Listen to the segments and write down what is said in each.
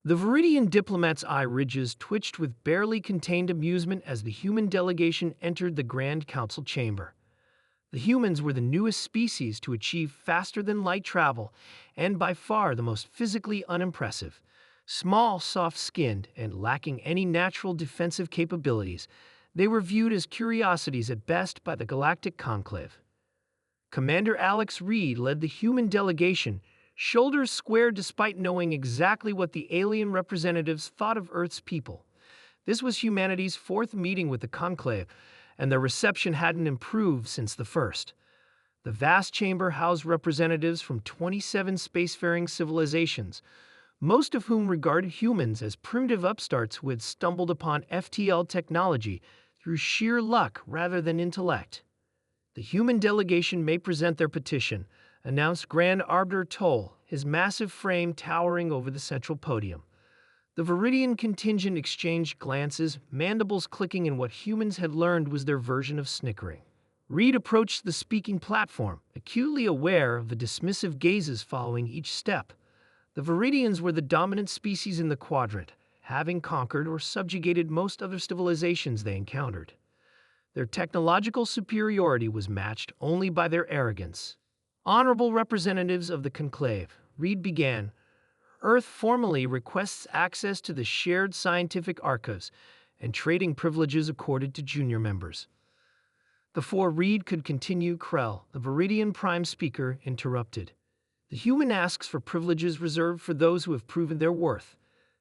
The Viridian diplomat's eye ridges twitched with barely contained amusement as the human delegation entered the Grand Council chamber. The humans were the newest species to achieve faster-than-light travel, and by far the most physically unimpressive. Small, soft-skinned, and lacking any natural defensive capabilities, they were viewed as curiosities at best by the Galactic Conclave. Commander Alex Reed led the human delegation, shoulders squared despite knowing exactly what the alien representatives thought of Earth's people. This was humanity's fourth meeting with the Conclave, and their reception hadn't improved since the first. The vast chamber housed representatives from 27 spacefaring civilizations, most of whom regarded humans as primitive upstarts who had stumbled upon FTL technology through sheer luck rather than intellect. The human delegation may present their petition, announced Grand Arbiter Toll, his massive frame towering over the central podium. The Viridian contingent exchanged glances, mandibles clicking in what humans had learned was their version of snickering. Reed approached the speaking platform, acutely aware of the dismissive gazes following each step. The Viridians were the dominant species in the quadrant, having conquered or subjugated most other civilizations they encountered. Their technological superiority was matched only by their arrogance. Honorable representatives of the conclave, Reed began, Earth formally requests access to the shared scientific archives and trading privileges accorded to junior members. Before Reed could continue, Krell, the Viridian Prime Speaker, interrupted. The human asks for privileges reserved for those who have proven their worth.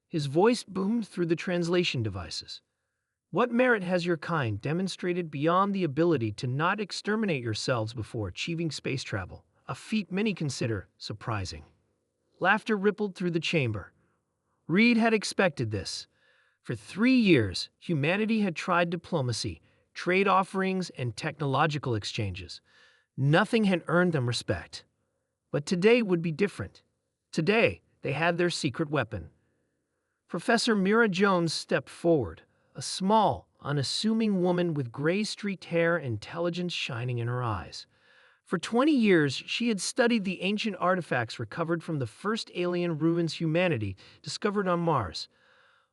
His voice boomed through the translation devices. What merit has your kind demonstrated beyond the ability to not exterminate yourselves before achieving space travel? A feat many consider surprising. Laughter rippled through the chamber. Reed had expected this. For 3 years, humanity had tried diplomacy, trade offerings, and technological exchanges. Nothing had earned them respect. But today would be different. Today, they had their secret weapon. Professor Mira Jones stepped forward, a small, unassuming woman with gray-streaked hair and intelligence shining in her eyes. For 20 years, she had studied the ancient artifacts recovered from the first alien ruins humanity discovered on Mars.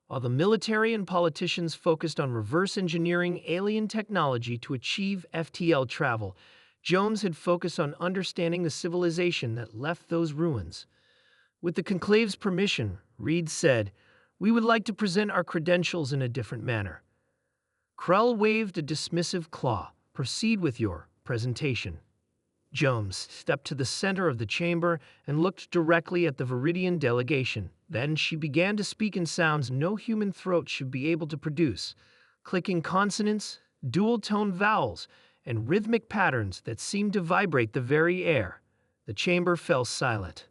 While the military and politicians focused on reverse engineering alien technology to achieve FTL travel, Jones had focused on understanding the civilization that left those ruins. With the conclave's permission, Reed said, "We would like to present our credentials in a different manner." Krell waved a dismissive claw. "Proceed with your presentation." Jones stepped to the center of the chamber and looked directly at the Viridian delegation. Then she began to speak in sounds no human throat should be able to produce, clicking consonants, dual-tone vowels, and rhythmic patterns that seemed to vibrate the very air. The chamber fell silent.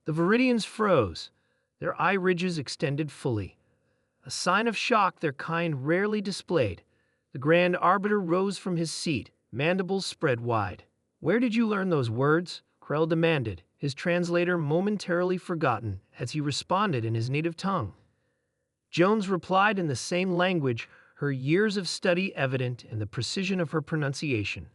The Viridians froze, their eye ridges extended fully, a sign of shock their kind rarely displayed. The Grand Arbiter rose from his seat, mandibles spread wide. "Where did you learn those words?" Krell demanded, his translator momentarily forgotten as he responded in his native tongue. Jones replied in the same language, her years of study evident in the precision of her pronunciation.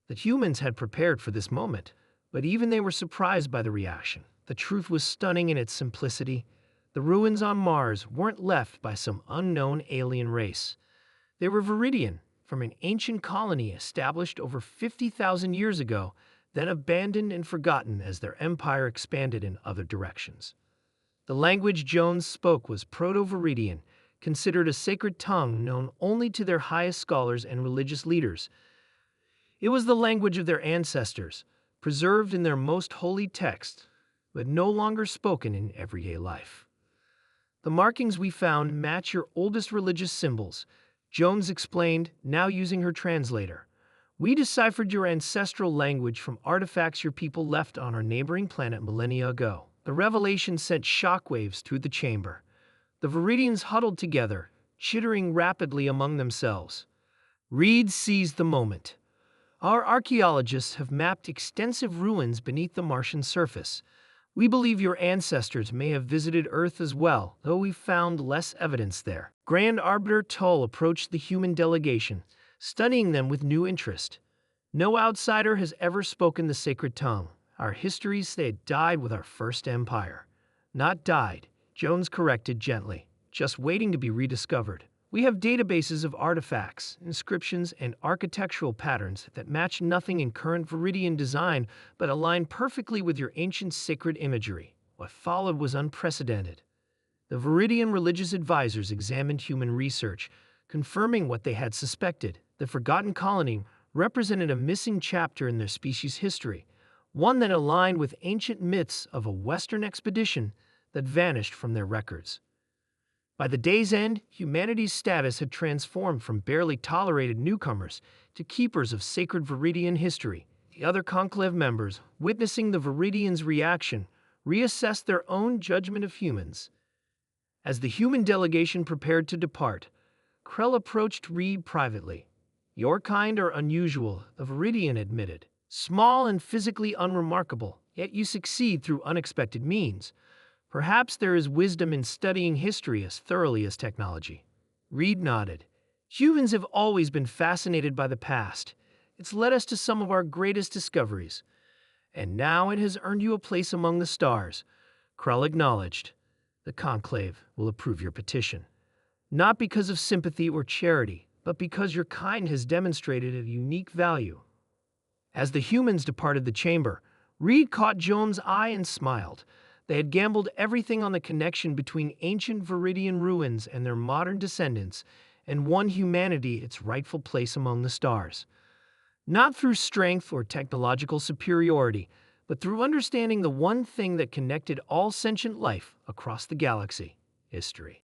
The humans had prepared for this moment, but even they were surprised by the reaction. The truth was stunning in its simplicity. The ruins on Mars weren't left by some unknown alien race. They were Viridian, from an ancient colony established over 50,000 years ago, then abandoned and forgotten as their empire expanded in other directions. The language Jones spoke was Proto-Viridian, considered a sacred tongue known only to their highest scholars and religious leaders. It was the language of their ancestors, preserved in their most holy texts, but no longer spoken in everyday life. "The markings we found match your oldest religious symbols," Jones explained, now using her translator. "We deciphered your ancestral language from artifacts your people left on our neighboring planet millennia ago." The revelation sent shockwaves through the chamber. The Viridians huddled together, chittering rapidly among themselves. Reed seized the moment. "Our archaeologists have mapped extensive ruins beneath the Martian surface. We believe your ancestors may have visited Earth as well, though we've found less evidence there." Grand Arbiter Tull approached the human delegation, studying them with new interest. "No outsider has ever spoken the sacred tongue. Our histories say it died with our first empire." "Not died, Jones corrected gently, just waiting to be rediscovered. We have databases of artifacts, inscriptions, and architectural patterns that match nothing in current Viridian design but align perfectly with your ancient sacred imagery. What followed was unprecedented. The Viridian religious advisors examined human research, confirming what they had suspected. The forgotten colony represented a missing chapter in their species' history, one that aligned with ancient myths of a Western expedition that vanished from their records. By the day's end, humanity's status had transformed from barely tolerated newcomers to keepers of sacred Viridian history. The other conclave members, witnessing the Viridians' reaction, reassessed their own judgment of humans. As the human delegation prepared to depart, Krell approached Reed privately. "Your kind are unusual," the Viridian admitted. "Small and physically unremarkable, yet you succeed through unexpected means. Perhaps there is wisdom in studying history as thoroughly as technology." Reed nodded. "Humans have always been fascinated by the past. It's led us to some of our greatest discoveries. And now it has earned you a place among the stars." Krell acknowledged. "The Conclave will approve your petition. Not because of sympathy or charity, but because your kind has demonstrated a unique value." As the humans departed the chamber, Reed caught Jones' eye and smiled. They had gambled everything on the connection between ancient Viridian ruins and their modern descendants, and won humanity its rightful place among the stars. Not through strength or technological superiority, but through understanding the one thing that connected all sentient life across the galaxy: history.